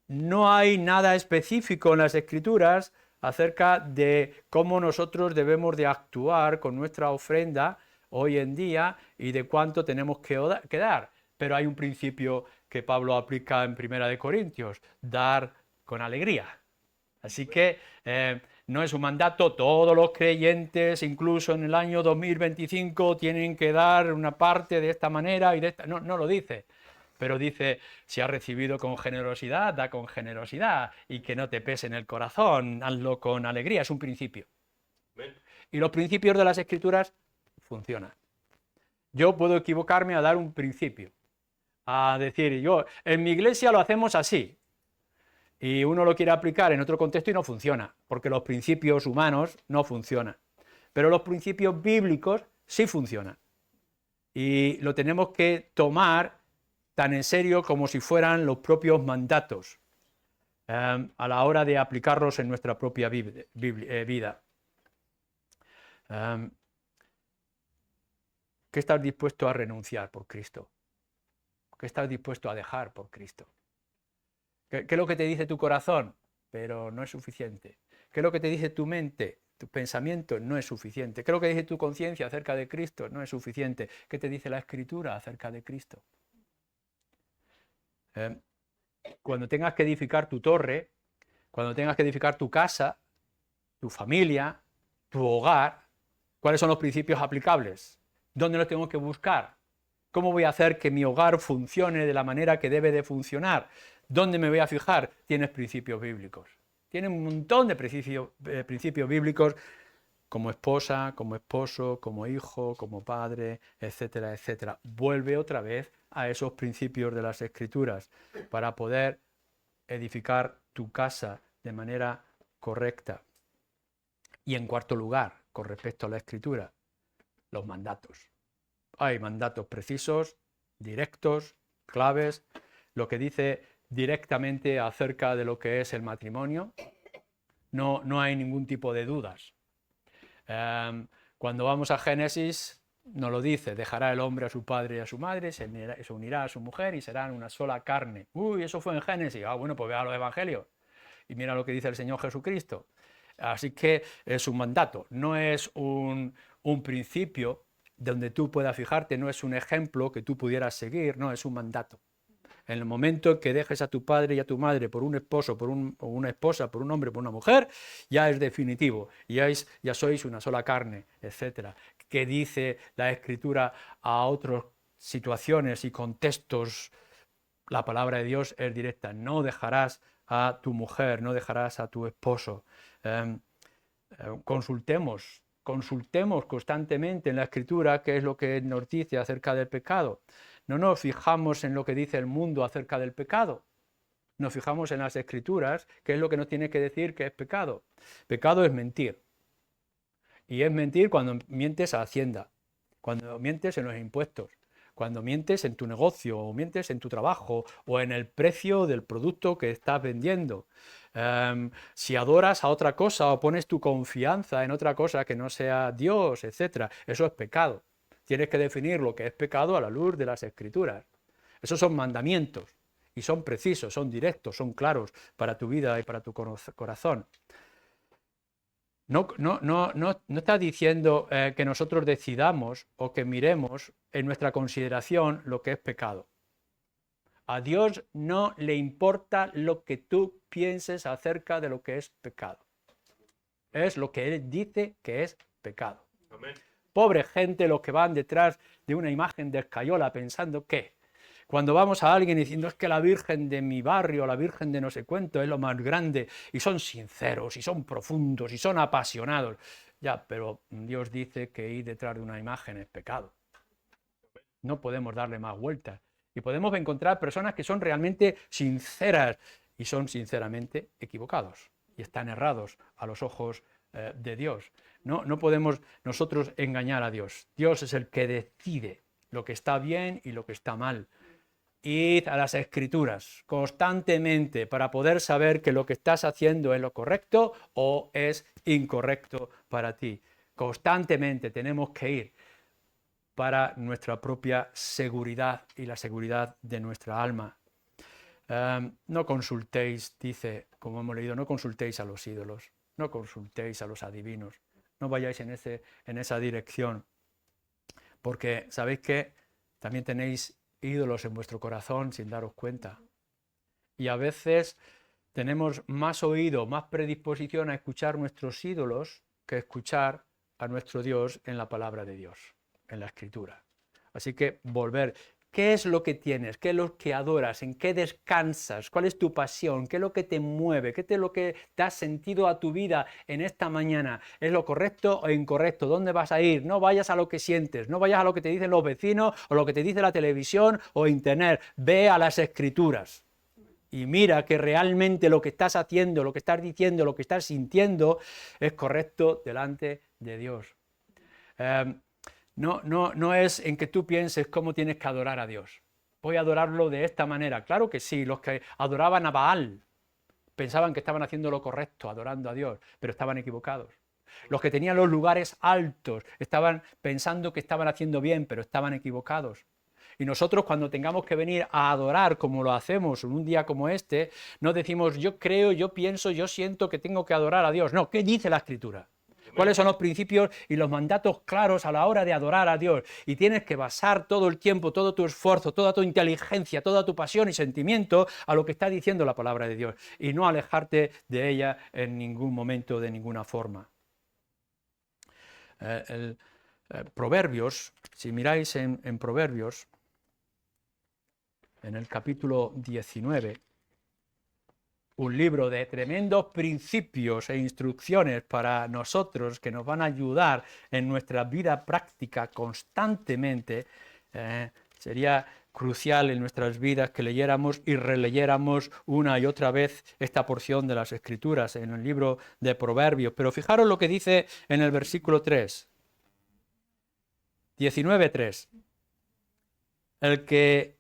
No hay nada específico en las Escrituras acerca de cómo nosotros debemos de actuar con nuestra ofrenda hoy en día y de cuánto tenemos que dar. Pero hay un principio que Pablo aplica en Primera de Corintios, dar con alegría. Así que no es un mandato, todos los creyentes, incluso en el año 2025, tienen que dar una parte de esta manera y de esta. No lo dice. Pero dice, si has recibido con generosidad, da con generosidad y que no te pese en el corazón, hazlo con alegría, es un principio. Y los principios de las Escrituras funcionan. Yo puedo equivocarme a dar un principio, a decir, yo en mi iglesia lo hacemos así, y uno lo quiere aplicar en otro contexto y no funciona, porque los principios humanos no funcionan. Pero los principios bíblicos sí funcionan. Y lo tenemos que tomar tan en serio como si fueran los propios mandatos a la hora de aplicarlos en nuestra propia vida. ¿Qué estás dispuesto a renunciar por Cristo? ¿Qué estás dispuesto a dejar por Cristo? ¿Qué es lo que te dice tu corazón? Pero no es suficiente. ¿Qué es lo que te dice tu mente? Tu pensamiento no es suficiente. ¿Qué es lo que dice tu conciencia acerca de Cristo? No es suficiente. ¿Qué te dice la Escritura acerca de Cristo? Cuando tengas que edificar tu torre, cuando tengas que edificar tu casa, tu familia, tu hogar, ¿cuáles son los principios aplicables? ¿Dónde los tengo que buscar? ¿Cómo voy a hacer que mi hogar funcione de la manera que debe de funcionar? ¿Dónde me voy a fijar? Tienes principios bíblicos. Tienes un montón de principios bíblicos como esposa, como esposo, como hijo, como padre, etcétera, etcétera. Vuelve otra vez a esos principios de las Escrituras para poder edificar tu casa de manera correcta. Y en cuarto lugar, con respecto a la Escritura, los mandatos. Hay mandatos precisos, directos, claves, lo que dice directamente acerca de lo que es el matrimonio. No hay ningún tipo de dudas. Cuando vamos a Génesis, nos lo dice, dejará el hombre a su padre y a su madre, se unirá a su mujer y serán una sola carne. Uy, eso fue en Génesis. Bueno, pues vea los evangelios y mira lo que dice el Señor Jesucristo. Así que es un mandato, no es un principio donde tú puedas fijarte, no es un ejemplo que tú pudieras seguir, no, es un mandato. En el momento en que dejes a tu padre y a tu madre por un esposo, o una esposa, por un hombre, por una mujer, ya es definitivo, ya sois una sola carne, etc. ¿Qué dice la Escritura a otras situaciones y contextos? La palabra de Dios es directa, no dejarás a tu mujer, no dejarás a tu esposo. Consultemos constantemente en la Escritura qué es lo que nos dice acerca del pecado. No nos fijamos en lo que dice el mundo acerca del pecado. Nos fijamos en las Escrituras, qué es lo que nos tiene que decir que es pecado. Pecado es mentir. Y es mentir cuando mientes a Hacienda, cuando mientes en los impuestos, cuando mientes en tu negocio, o mientes en tu trabajo, o en el precio del producto que estás vendiendo. Si adoras a otra cosa o pones tu confianza en otra cosa que no sea Dios, etc., eso es pecado. Tienes que definir lo que es pecado a la luz de las Escrituras. Esos son mandamientos y son precisos, son directos, son claros para tu vida y para tu corazón. No está diciendo que nosotros decidamos o que miremos en nuestra consideración lo que es pecado. A Dios no le importa lo que tú pienses acerca de lo que es pecado. Es lo que Él dice que es pecado. Amén. Pobre gente los que van detrás de una imagen de escayola pensando que cuando vamos a alguien diciendo es que la Virgen de mi barrio, la Virgen de no sé cuánto es lo más grande, y son sinceros, y son profundos, y son apasionados. Ya, pero Dios dice que ir detrás de una imagen es pecado. No podemos darle más vueltas. Y podemos encontrar personas que son realmente sinceras y son sinceramente equivocados y están errados a los ojos de Dios. No podemos nosotros engañar a Dios. Dios es el que decide lo que está bien y lo que está mal. Id a las Escrituras constantemente para poder saber que lo que estás haciendo es lo correcto o es incorrecto para ti. Constantemente tenemos que ir para nuestra propia seguridad y la seguridad de nuestra alma. No consultéis, dice, como hemos leído, no consultéis a los ídolos, no consultéis a los adivinos, no vayáis en esa dirección, porque sabéis que también tenéis ídolos en vuestro corazón sin daros cuenta. Y a veces tenemos más oído, más predisposición a escuchar nuestros ídolos que escuchar a nuestro Dios en la palabra de Dios, en la Escritura. Así que volver. ¿Qué es lo que tienes? ¿Qué es lo que adoras? ¿En qué descansas? ¿Cuál es tu pasión? ¿Qué es lo que te mueve? ¿Qué es lo que da sentido a tu vida en esta mañana? ¿Es lo correcto o incorrecto? ¿Dónde vas a ir? No vayas a lo que sientes, no vayas a lo que te dicen los vecinos o lo que te dice la televisión o internet. Ve a las Escrituras y mira que realmente lo que estás haciendo, lo que estás diciendo, lo que estás sintiendo es correcto delante de Dios. No es en que tú pienses cómo tienes que adorar a Dios. Voy a adorarlo de esta manera. Claro que sí, los que adoraban a Baal pensaban que estaban haciendo lo correcto, adorando a Dios, pero estaban equivocados. Los que tenían los lugares altos estaban pensando que estaban haciendo bien, pero estaban equivocados. Y nosotros cuando tengamos que venir a adorar como lo hacemos en un día como este, no decimos yo creo, yo pienso, yo siento que tengo que adorar a Dios. No, ¿qué dice la Escritura? ¿Cuáles son los principios y los mandatos claros a la hora de adorar a Dios? Y tienes que basar todo el tiempo, todo tu esfuerzo, toda tu inteligencia, toda tu pasión y sentimiento a lo que está diciendo la palabra de Dios y no alejarte de ella en ningún momento, de ninguna forma. Proverbios, si miráis en Proverbios, en el capítulo 19, un libro de tremendos principios e instrucciones para nosotros que nos van a ayudar en nuestra vida práctica constantemente. Sería crucial en nuestras vidas que leyéramos y releyéramos una y otra vez esta porción de las Escrituras en el libro de Proverbios. Pero fijaros lo que dice en el versículo 3. 19:3. El que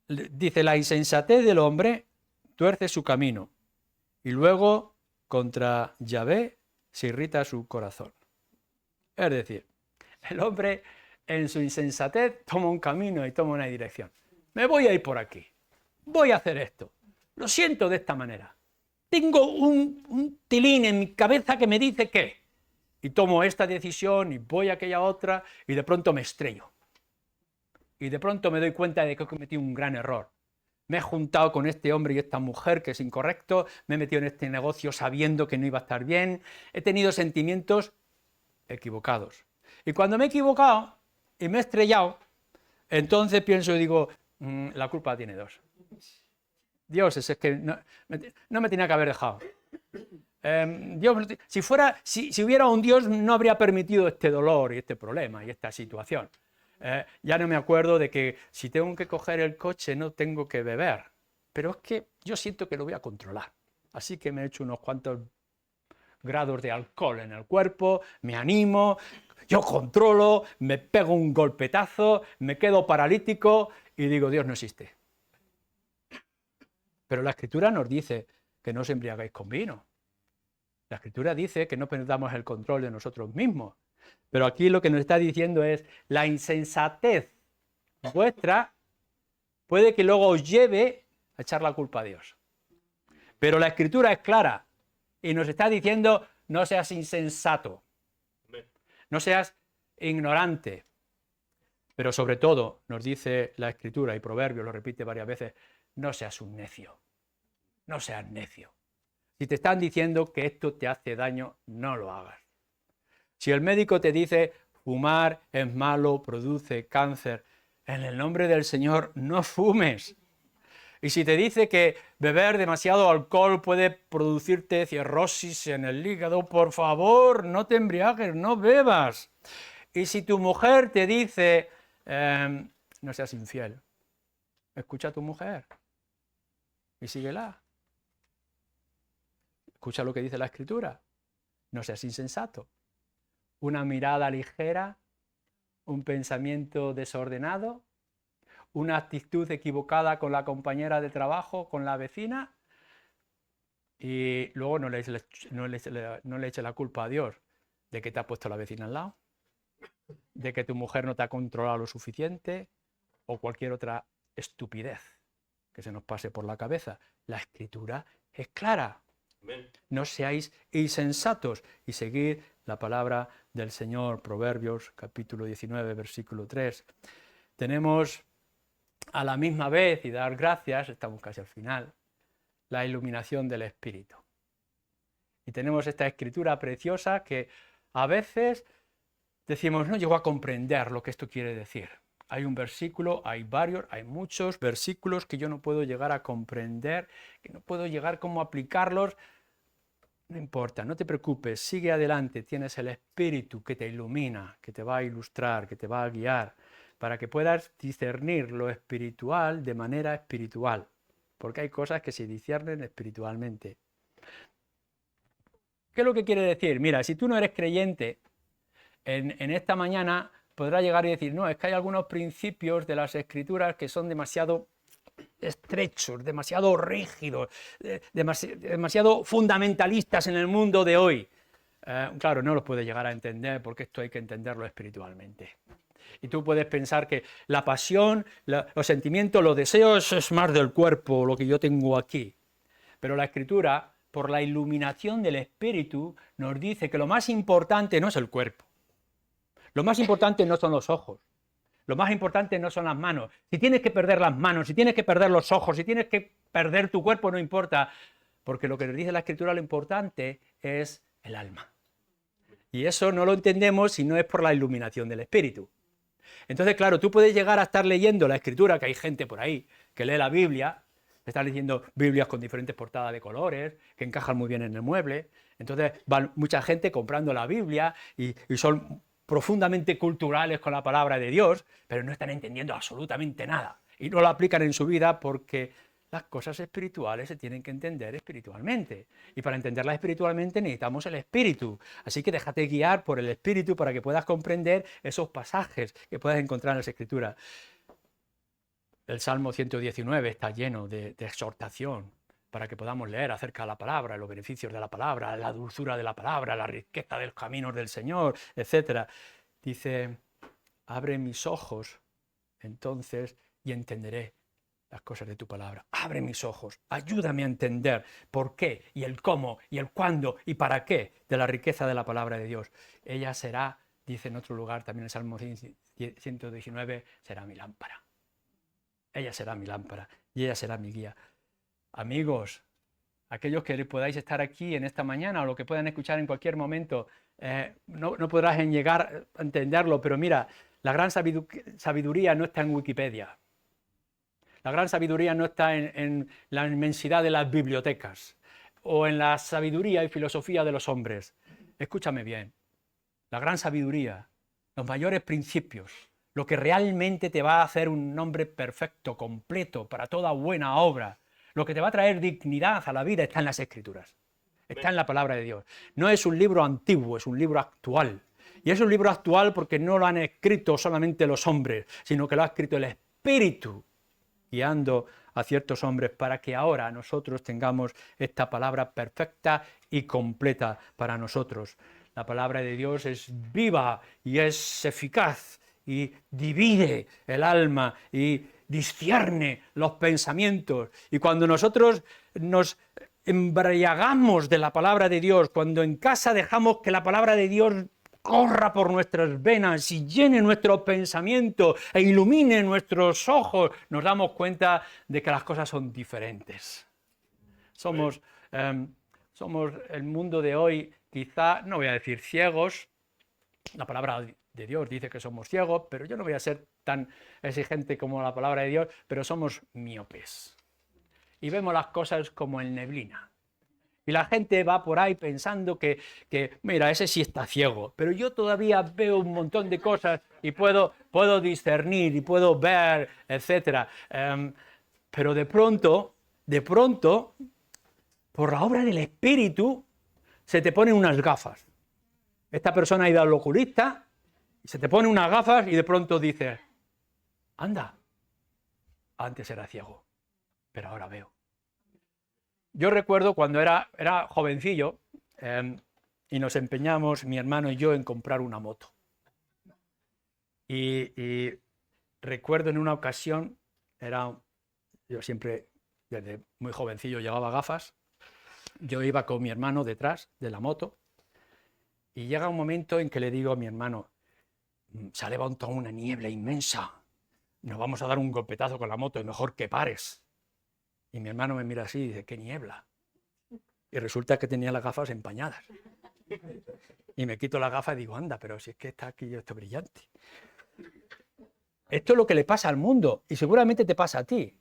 dice, la insensatez del hombre tuerce su camino y luego contra Yahvé se irrita su corazón. Es decir, el hombre en su insensatez toma un camino y toma una dirección. Me voy a ir por aquí, voy a hacer esto, lo siento de esta manera. Tengo un tilín en mi cabeza que me dice que, y tomo esta decisión y voy a aquella otra y de pronto me estrello. Y de pronto me doy cuenta de que he cometido un gran error. Me he juntado con este hombre y esta mujer que es incorrecto, me he metido en este negocio sabiendo que no iba a estar bien, he tenido sentimientos equivocados. Y cuando me he equivocado y me he estrellado, entonces pienso y digo, la culpa tiene dos. Dios, es que no me tenía que haber dejado. Dios, si hubiera un Dios, no habría permitido este dolor y este problema y esta situación. Ya no me acuerdo de que si tengo que coger el coche no tengo que beber, pero es que yo siento que lo voy a controlar. Así que me he hecho unos cuantos grados de alcohol en el cuerpo, me animo, yo controlo, me pego un golpetazo, me quedo paralítico y digo, Dios no existe. Pero la Escritura nos dice que no os embriagáis con vino. La Escritura dice que no perdamos el control de nosotros mismos. Pero aquí lo que nos está diciendo es, la insensatez vuestra puede que luego os lleve a echar la culpa a Dios. Pero la Escritura es clara y nos está diciendo, no seas insensato, no seas ignorante. Pero sobre todo, nos dice la Escritura, y Proverbios lo repite varias veces, no seas un necio, no seas necio. Si te están diciendo que esto te hace daño, no lo hagas. Si el médico te dice fumar es malo, produce cáncer, en el nombre del Señor no fumes. Y si te dice que beber demasiado alcohol puede producirte cirrosis en el hígado, por favor, no te embriagues, no bebas. Y si tu mujer te dice no seas infiel, escucha a tu mujer y síguela. Escucha lo que dice la Escritura, no seas insensato. Una mirada ligera, un pensamiento desordenado, una actitud equivocada con la compañera de trabajo, con la vecina, y luego no le eche la culpa a Dios de que te ha puesto la vecina al lado, de que tu mujer no te ha controlado lo suficiente, o cualquier otra estupidez que se nos pase por la cabeza. La Escritura es clara. No seáis insensatos y seguid la palabra del Señor. Proverbios capítulo 19, versículo 3. Tenemos a la misma vez, y dar gracias, estamos casi al final, la iluminación del Espíritu. Y tenemos esta escritura preciosa que a veces decimos, no llego a comprender lo que esto quiere decir. Hay un versículo, hay varios, hay muchos versículos que yo no puedo llegar a comprender, que no puedo llegar cómo aplicarlos. No importa, no te preocupes, sigue adelante, tienes el Espíritu que te ilumina, que te va a ilustrar, que te va a guiar, para que puedas discernir lo espiritual de manera espiritual, porque hay cosas que se disciernen espiritualmente. ¿Qué es lo que quiere decir? Mira, si tú no eres creyente, en esta mañana podrás llegar y decir, no, es que hay algunos principios de las Escrituras que son demasiado estrechos, demasiado rígidos, demasiado fundamentalistas en el mundo de hoy. Claro, no los puedes llegar a entender porque esto hay que entenderlo espiritualmente. Y tú puedes pensar que la pasión, los sentimientos, los deseos es más del cuerpo, lo que yo tengo aquí. Pero la Escritura, por la iluminación del Espíritu, nos dice que lo más importante no es el cuerpo. Lo más importante no son los ojos. Lo más importante no son las manos. Si tienes que perder las manos, si tienes que perder los ojos, si tienes que perder tu cuerpo, no importa. Porque lo que nos dice la Escritura, lo importante es el alma. Y eso no lo entendemos si no es por la iluminación del Espíritu. Entonces, claro, tú puedes llegar a estar leyendo la Escritura, que hay gente por ahí que lee la Biblia, están leyendo Biblias con diferentes portadas de colores, que encajan muy bien en el mueble. Entonces, van mucha gente comprando la Biblia y son profundamente culturales con la palabra de Dios, pero no están entendiendo absolutamente nada y no lo aplican en su vida porque las cosas espirituales se tienen que entender espiritualmente. Y para entenderlas espiritualmente necesitamos el Espíritu. Así que déjate guiar por el Espíritu para que puedas comprender esos pasajes que puedas encontrar en las Escrituras. El Salmo 119 está lleno de exhortación para que podamos leer acerca de la palabra, los beneficios de la palabra, la dulzura de la palabra, la riqueza de los caminos del Señor, etc. Dice, abre mis ojos entonces y entenderé las cosas de tu palabra. Abre mis ojos, ayúdame a entender por qué y el cómo y el cuándo y para qué de la riqueza de la palabra de Dios. Ella será, dice en otro lugar también el Salmo 119, será mi lámpara. Ella será mi lámpara y ella será mi guía. Amigos, aquellos que podáis estar aquí en esta mañana o lo que puedan escuchar en cualquier momento, no podrás llegar a entenderlo, pero mira, la gran sabiduría no está en Wikipedia. La gran sabiduría no está en la inmensidad de las bibliotecas o en la sabiduría y filosofía de los hombres. Escúchame bien, la gran sabiduría, los mayores principios, lo que realmente te va a hacer un hombre perfecto, completo, para toda buena obra, lo que te va a traer dignidad a la vida está en las Escrituras, está en la palabra de Dios. No es un libro antiguo, es un libro actual. Y es un libro actual porque no lo han escrito solamente los hombres, sino que lo ha escrito el Espíritu, guiando a ciertos hombres para que ahora nosotros tengamos esta palabra perfecta y completa para nosotros. La palabra de Dios es viva y es eficaz y divide el alma y discierne los pensamientos. Y cuando nosotros nos embriagamos de la palabra de Dios, cuando en casa dejamos que la palabra de Dios corra por nuestras venas y llene nuestro pensamiento e ilumine nuestros ojos, nos damos cuenta de que las cosas son diferentes. Somos el mundo de hoy, quizá, no voy a decir ciegos, la palabra de Dios dice que somos ciegos, pero yo no voy a ser tan exigente como la palabra de Dios, pero somos miopes. Y vemos las cosas como en neblina. Y la gente va por ahí pensando que mira, ese sí está ciego, pero yo todavía veo un montón de cosas y puedo discernir y puedo ver, etc. Pero de pronto, por la obra del Espíritu, se te ponen unas gafas. Esta persona ha ido al oculista, se te pone unas gafas y de pronto dices, anda, antes era ciego, pero ahora veo. Yo recuerdo cuando era jovencillo y nos empeñamos, mi hermano y yo, en comprar una moto. Y recuerdo en una ocasión, yo siempre, desde muy jovencillo, llevaba gafas, yo iba con mi hermano detrás de la moto y llega un momento en que le digo a mi hermano, se ha levantado una niebla inmensa, nos vamos a dar un golpetazo con la moto, es mejor que pares. Y mi hermano me mira así y dice, ¿qué niebla? Y resulta que tenía las gafas empañadas. Y me quito las gafas y digo, anda, pero si es que está aquí esto brillante. Esto es lo que le pasa al mundo y seguramente te pasa a ti.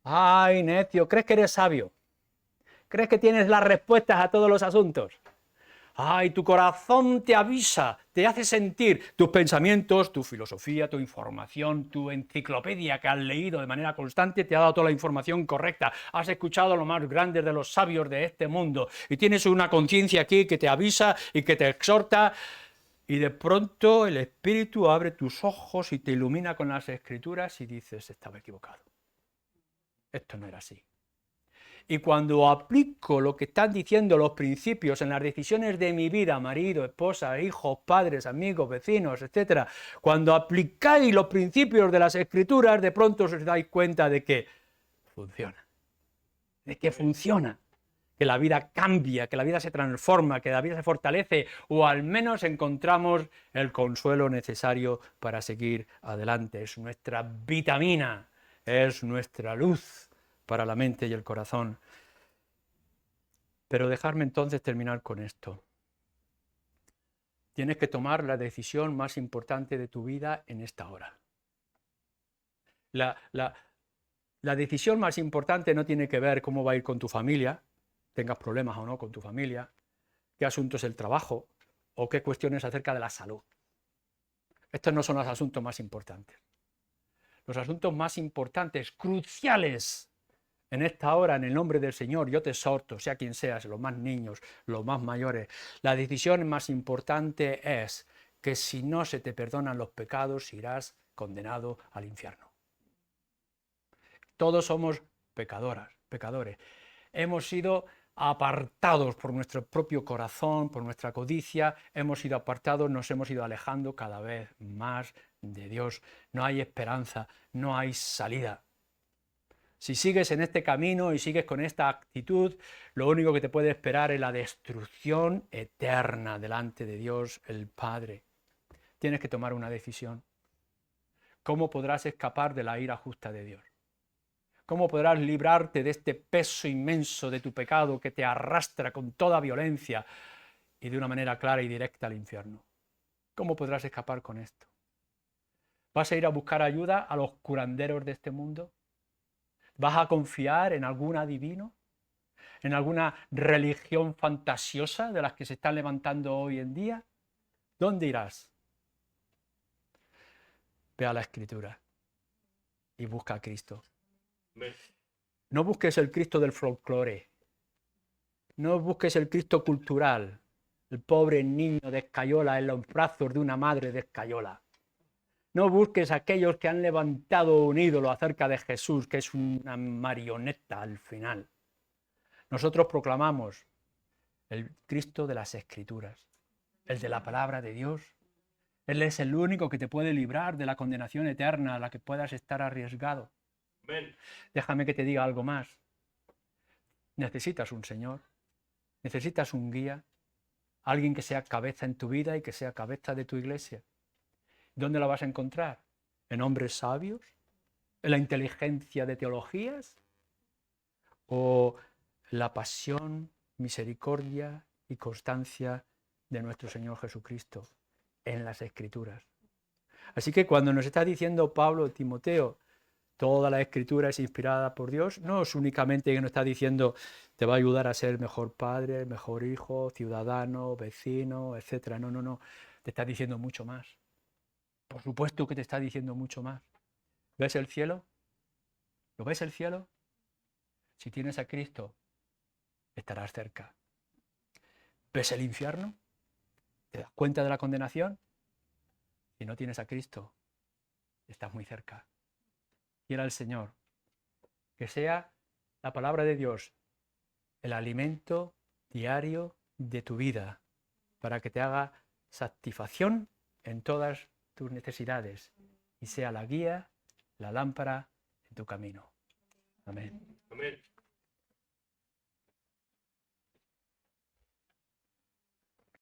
Ay, necio, ¿crees que eres sabio? ¿Crees que tienes las respuestas a todos los asuntos? Ay, tu corazón te avisa, te hace sentir tus pensamientos, tu filosofía, tu información, tu enciclopedia que has leído de manera constante, te ha dado toda la información correcta. Has escuchado a los más grandes de los sabios de este mundo y tienes una conciencia aquí que te avisa y que te exhorta. Y de pronto el Espíritu abre tus ojos y te ilumina con las Escrituras y dices, estaba equivocado. Esto no era así. Y cuando aplico lo que están diciendo los principios en las decisiones de mi vida, marido, esposa, hijos, padres, amigos, vecinos, etc., cuando aplicáis los principios de las Escrituras, de pronto os dais cuenta de que funciona, que la vida cambia, que la vida se transforma, que la vida se fortalece, o al menos encontramos el consuelo necesario para seguir adelante. Es nuestra vitamina, es nuestra luz para la mente y el corazón. Pero dejarme entonces terminar con esto. Tienes que tomar la decisión más importante de tu vida en esta hora. La decisión más importante no tiene que ver cómo va a ir con tu familia, tengas problemas o no con tu familia, qué asunto es el trabajo o qué cuestiones acerca de la salud. Estos no son los asuntos más importantes. Los asuntos más importantes, cruciales En esta hora, en el nombre del Señor, yo te exhorto, sea quien seas, los más niños, los más mayores, la decisión más importante es que si no se te perdonan los pecados, irás condenado al infierno. Todos somos pecadores. Hemos sido apartados por nuestro propio corazón, por nuestra codicia, hemos sido apartados, nos hemos ido alejando cada vez más de Dios. No hay esperanza, no hay salida. Si sigues en este camino y sigues con esta actitud, lo único que te puede esperar es la destrucción eterna delante de Dios el Padre. Tienes que tomar una decisión. ¿Cómo podrás escapar de la ira justa de Dios? ¿Cómo podrás librarte de este peso inmenso de tu pecado que te arrastra con toda violencia y de una manera clara y directa al infierno? ¿Cómo podrás escapar con esto? ¿Vas a ir a buscar ayuda a los curanderos de este mundo? ¿Vas a confiar en algún adivino? ¿En alguna religión fantasiosa de las que se están levantando hoy en día? ¿Dónde irás? Ve a la Escritura y busca a Cristo. No busques el Cristo del folclore. No busques el Cristo cultural, el pobre niño de escayola en los brazos de una madre de escayola. No busques a aquellos que han levantado un ídolo acerca de Jesús, que es una marioneta al final. Nosotros proclamamos el Cristo de las Escrituras, el de la palabra de Dios. Él es el único que te puede librar de la condenación eterna a la que puedas estar arriesgado. Amén. Déjame que te diga algo más. Necesitas un Señor, necesitas un guía, alguien que sea cabeza en tu vida y que sea cabeza de tu iglesia. ¿Dónde la vas a encontrar? ¿En hombres sabios? ¿En la inteligencia de teologías? ¿O la pasión, misericordia y constancia de nuestro Señor Jesucristo en las Escrituras? Así que cuando nos está diciendo Pablo, Timoteo, toda la Escritura es inspirada por Dios, no es únicamente que nos está diciendo te va a ayudar a ser mejor padre, mejor hijo, ciudadano, vecino, etc. No, no, no. Te está diciendo mucho más. Por supuesto que te está diciendo mucho más. ¿Ves el cielo? ¿Lo ves el cielo? Si tienes a Cristo, estarás cerca. ¿Ves el infierno? ¿Te das cuenta de la condenación? Si no tienes a Cristo, estás muy cerca. Quiera el Señor que sea la palabra de Dios el alimento diario de tu vida para que te haga satisfacción en todas tus necesidades y sea la guía, la lámpara en tu camino. Amén. Amén.